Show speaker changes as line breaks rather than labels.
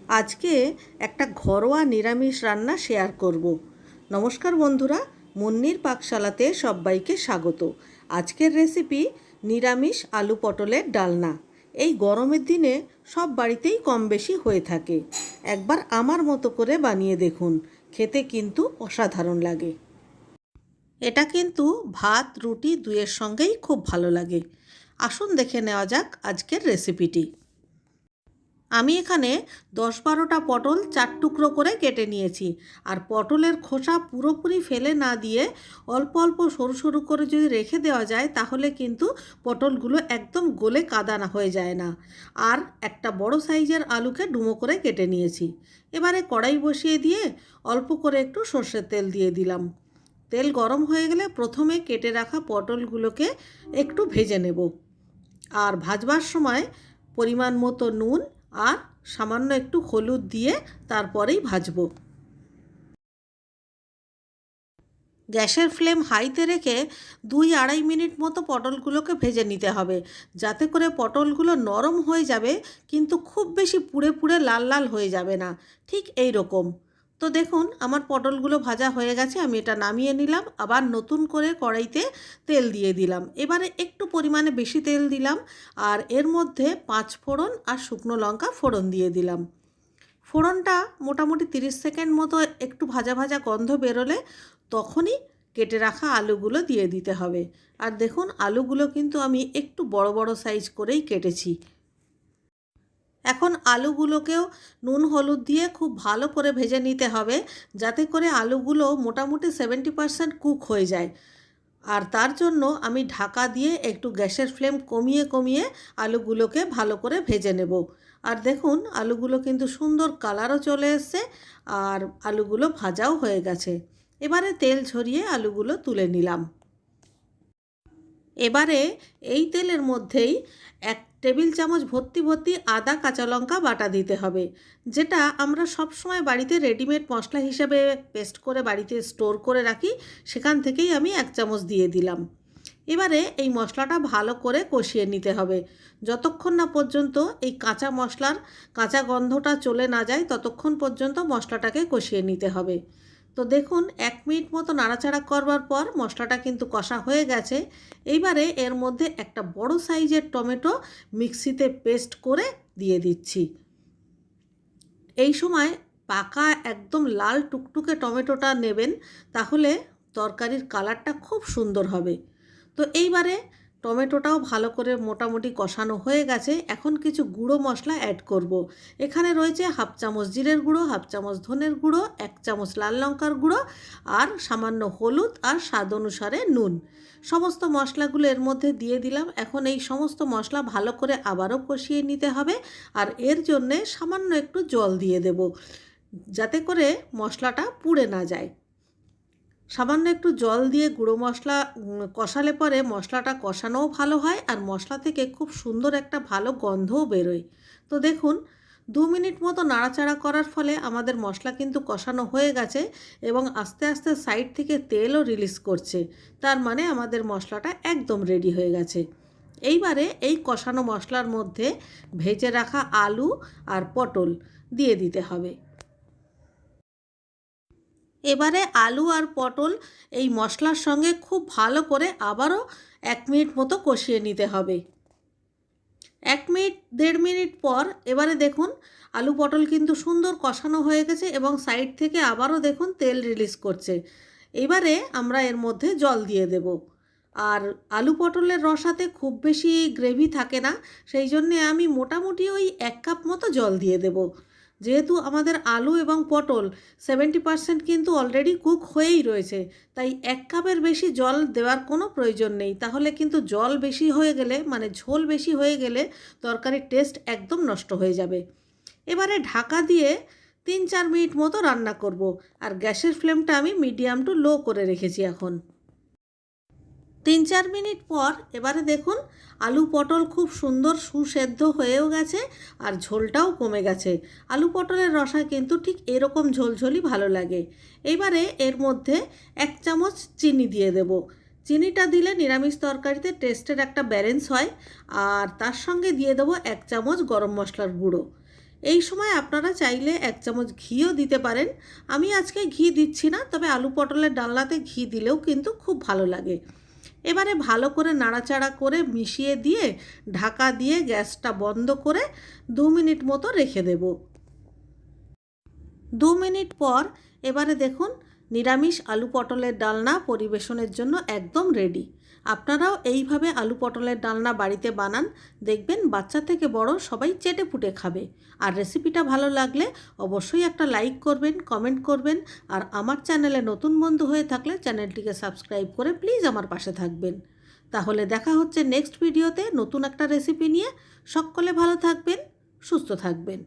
আজকে একটা ঘরোয়া নিরামিষ রান্না শেয়ার করব। নমস্কার বন্ধুরা, মুন্নির পাকশালাতে সবাইকে স্বাগত। আজকের রেসিপি নিরামিষ আলু পটলের ডালনা। এই গরমের দিনে সব বাড়িতেই কম বেশি হয়ে থাকে। একবার আমার মতো করে বানিয়ে দেখুন, খেতে কিন্তু অসাধারণ লাগে। এটা কিন্তু ভাত রুটি দুইয়ের সঙ্গেই খুব ভালো লাগে। আসুন দেখে নেওয়া যাক আজকের রেসিপিটি। আমি এখানে 10-12টা পটল 4 টুকরো করে কেটে নিয়েছি। আর পটলের খোসা পুরোপুরি ফেলে না দিয়ে অল্প অল্প সরু সরু করে যদি রেখে দেওয়া যায় তাহলে কিন্তু পটলগুলো একদম গলে কাদা না হয়ে যায় না। আর একটা বড় সাইজের আলুকে ডুমো করে কেটে নিয়েছি। এবারে কড়াই বসিয়ে দিয়ে অল্প করে একটু সর্ষের তেল দিয়ে দিলাম। তেল গরম হয়ে গেলে প্রথমে কেটে রাখা পটলগুলোকে একটু ভেজে নেব। আর ভাজবার সময় পরিমাণ মতো নুন আর সামান্য একটু হলুদ দিয়ে তারপরেই ভাজবো। গ্যাসের ফ্লেম হাইতে রেখে 2-2.5 মিনিট মতো পটলগুলোকে ভেজে নিতে হবে, যাতে করে পটলগুলো নরম হয়ে যাবে কিন্তু খুব বেশি পুড়ে পুড়ে লাল লাল হয়ে যাবে না, ঠিক এই রকম। তো দেখুন আমার পটলগুলো ভাজা হয়ে গেছে, আমি এটা নামিয়ে নিলাম। আবার নতুন করে কড়াইতে তেল দিয়ে দিলাম। এবারে একটু পরিমাণে বেশি তেল দিলাম আর এর মধ্যে 5 ফোড়ন আর শুকনো লঙ্কা ফোড়ন দিয়ে দিলাম। ফোড়নটা মোটামুটি 30 সেকেন্ড মতো একটু ভাজা ভাজা গন্ধ বেরোলে তখনই কেটে রাখা আলুগুলো দিয়ে দিতে হবে। আর দেখুন আলুগুলো কিন্তু আমি একটু বড় বড় সাইজ করেই কেটেছি। এখন আলুগুলোকেও নুন হলুদ দিয়ে খুব ভালো করে ভেজে নিতে হবে, যাতে করে আলুগুলো মোটামুটি 70% কুক হয়ে যায়। আর তার জন্য আমি ঢাকা দিয়ে একটু গ্যাসের ফ্লেম কমিয়ে কমিয়ে আলুগুলোকে ভালো করে ভেজে নেব। আর দেখুন আলুগুলো কিন্তু সুন্দর কালারও চলে এসছে আর আলুগুলো ভাজাও হয়ে গেছে। এবারে তেল ঝরিয়ে আলুগুলো তুলে নিলাম। এবারে এই তেলের মধ্যেই 1 টেবিল চামচ ভর্তি ভর্তি আদা কাঁচা লঙ্কা বাটা দিতে হবে, যেটা আমরা সব সময় বাড়িতে রেডিমেড মশলা হিসেবে পেস্ট করে বাড়িতে স্টোর করে রাখি, সেখান থেকেই আমি 1 চামচ দিয়ে দিলাম। এবারে এই মশলাটা ভালো করে কষিয়ে নিতে হবে। যতক্ষণ না পর্যন্ত এই কাঁচা মশলার কাঁচা গন্ধটা চলে না যায় ততক্ষণ পর্যন্ত মশলাটাকে কষিয়ে নিতে হবে। তো দেখুন 1 মিনিট মতো নাড়াচাড়া করবার পর মশলাটা কিন্তু কষা হয়ে গেছে। এইবারে এর মধ্যে একটা বড় সাইজের টমেটো মিক্সিতে পেস্ট করে দিয়ে দিচ্ছি। এই সময় পাকা একদম লাল টুকটুকে টমেটোটা নেবেন, তাহলে তরকারির কালারটা খুব সুন্দর হবে। তো এইবারে টমেটোটাও ভালো করে মোটামুটি কষানো হয়ে গেছে। এখন কিছু গুঁড়ো মশলা অ্যাড করব। এখানে রয়েছে 1/2 চামচ জিরের গুঁড়ো, 1/2 চামচ ধনের গুঁড়ো, 1 চামচ লাল লঙ্কার গুঁড়ো আর সামান্য হলুদ আর স্বাদ অনুসারে নুন। সমস্ত মশলাগুলো এর মধ্যে দিয়ে দিলাম। এখন এই সমস্ত মশলা ভালো করে আবারও কষিয়ে নিতে হবে। আর এর জন্যে সামান্য একটু জল দিয়ে দেব, যাতে করে মশলাটা পুড়ে না যায়। সামান্য একটু জল দিয়ে গুঁড়ো মশলা কষালে পরে মশলাটা কষানোও ভালো হয় আর মশলা থেকে খুব সুন্দর একটা ভালো গন্ধও বেরোয়। তো দেখুন 2 মিনিট মতো নাড়াচাড়া করার ফলে আমাদের মশলা কিন্তু কষানো হয়ে গেছে এবং আস্তে আস্তে সাইড থেকে তেলও রিলিজ করছে। তার মানে আমাদের মশলাটা একদম রেডি হয়ে গেছে। এইবারে এই কষানো মশলার মধ্যে ভেজে রাখা আলু আর পটল দিয়ে দিতে হবে। এবারে আলু আর পটল এই মশলার সঙ্গে খুব ভালো করে আবারও 1 মিনিট মতো কষিয়ে নিতে হবে। 1 মিনিট 1.5 মিনিট পর এবারে দেখুন আলু পটল কিন্তু সুন্দর কষানো হয়ে গেছে এবং সাইড থেকে আবারও দেখুন তেল রিলিজ করছে। এবারে আমরা এর মধ্যে জল দিয়ে দেব। আর আলু পটলের রসাতে খুব বেশি গ্রেভি থাকে না, সেই জন্যে আমি মোটামুটি ওই 1 কাপ মতো জল দিয়ে দেব। যেহেতু আমাদের আলু এবং পটল 70% কিন্তু অলরেডি কুক হয়েই রয়েছে, তাই 1 কাপের বেশি জল দেওয়ার কোনো প্রয়োজন নেই। তাহলে কিন্তু জল বেশি হয়ে গেলে মানে ঝোল বেশি হয়ে গেলে তরকারির টেস্ট একদম নষ্ট হয়ে যাবে। এবারে ঢাকা দিয়ে 3-4 মিনিট মতো রান্না করব। আর গ্যাসের ফ্লেমটা আমি মিডিয়াম টু লো করে রেখেছি। এখন 3-4 মিনিট পর এবারে দেখুন আলু পটল খুব সুন্দর সুসেদ্ধ হয়েও গেছে আর ঝোলটাও কমে গেছে। আলু পটলের রসা কিন্তু ঠিক এরকম ঝোলঝোলই ভালো লাগে। এবারে এর মধ্যে 1 চামচ চিনি দিয়ে দেব। চিনিটা দিলে নিরামিষ তরকারিতে টেস্টের একটা ব্যালেন্স হয়। আর তার সঙ্গে দিয়ে দেবো 1 চামচ গরম মশলার গুঁড়ো। এই সময় আপনারা চাইলে 1 চামচ ঘিও দিতে পারেন। আমি আজকে ঘি দিচ্ছি না, তবে আলু পটলের ডালনাতে ঘি দিলেও কিন্তু খুব ভালো লাগে। এবারে ভালো করে নাড়াচাড়া করে মিশিয়ে দিয়ে ঢাকা দিয়ে গ্যাসটা বন্ধ করে 2 মিনিট মতো রেখে দেব। 2 মিনিট পর এবারে দেখুন নিরামিষ আলু পটলের ডালনা পরিবেশনের জন্য একদম রেডি। আপনারাও এইভাবে আলু পটলের ডালনা বাড়িতে বানান, দেখবেন বাচ্চা থেকে বড় সবাই চেটে পুটে খাবে। আর রেসিপিটা ভালো লাগলে অবশ্যই একটা লাইক করবেন, কমেন্ট করবেন, আর আমার চ্যানেলে নতুন বন্ধু হয়ে থাকলে চ্যানেলটিকে সাবস্ক্রাইব করে প্লিজ আমার পাশে থাকবেন। তাহলে দেখা হচ্ছে নেক্সট ভিডিওতে নতুন একটা রেসিপি নিয়ে। সকলে ভালো থাকবেন, সুস্থ থাকবেন।